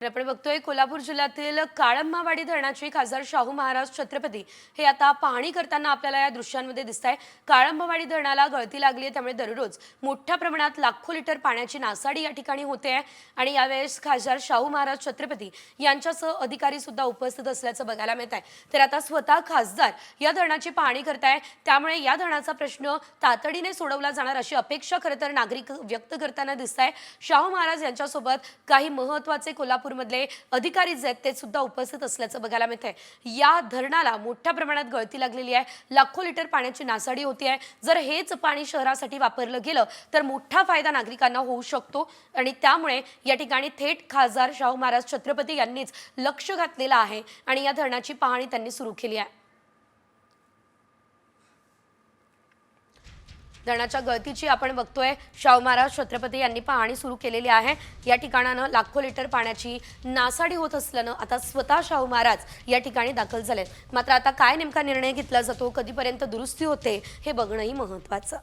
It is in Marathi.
तर आपण बघतोय कोल्हापूर जिल्ह्यातील काळंबावाडी धरणाची खासदार शाहू महाराज छत्रपती हे आता पाहणी करताना आपल्याला या दृश्यांमध्ये दिसतंय। काळंबावाडी धरणाला गळती लागली आहे, त्यामुळे दररोज मोठ्या प्रमाणात लाखो लिटर पाण्याची नासाडी या ठिकाणी होते आहे आणि यावेळेस खासदार शाहू महाराज छत्रपती यांच्यासह अधिकारी सुद्धा उपस्थित असल्याचं बघायला मिळत आहे। तर आता स्वतः खासदार या धरणाची पाहणी करताय, त्यामुळे या धरणाचा प्रश्न तातडीने सोडवला जाणार अशी अपेक्षा खरं तर नागरिक व्यक्त करताना दिसताय। शाहू महाराज यांच्यासोबत काही महत्त्वाचे कोल्हापूर मधले अधिकारी जे आहेत ते सुद्धा उपस्थित असल्याचं बघायला मिळतंय। या धरणाला मोठ्या प्रमाणात गळती लागलेली आहे, लाखो लिटर पाण्याची नासाडी होती आहे। जर हेच पाणी शहरासाठी वापरलं गेलं तर मोठा फायदा नागरिकांना होऊ शकतो आणि त्यामुळे या ठिकाणी थेट खासदार शाहू महाराज छत्रपती यांनीच लक्ष घातलेलं आहे आणि या धरणाची पाहणी त्यांनी सुरू केली आहे। धरणाच्या गळतीची आपण बघतोय, शाहू महाराज छत्रपती यांनी पाहणी सुरू केलेली आहे। या ठिकाणानं लाखो लिटर पाण्याची नासाडी होत असल्यानं आता स्वतः शाहू महाराज या ठिकाणी दाखल झालेत। मात्र आता काय नेमका निर्णय घेतला जातो, कधीपर्यंत दुरुस्ती होते हे बघणंही महत्त्वाचं।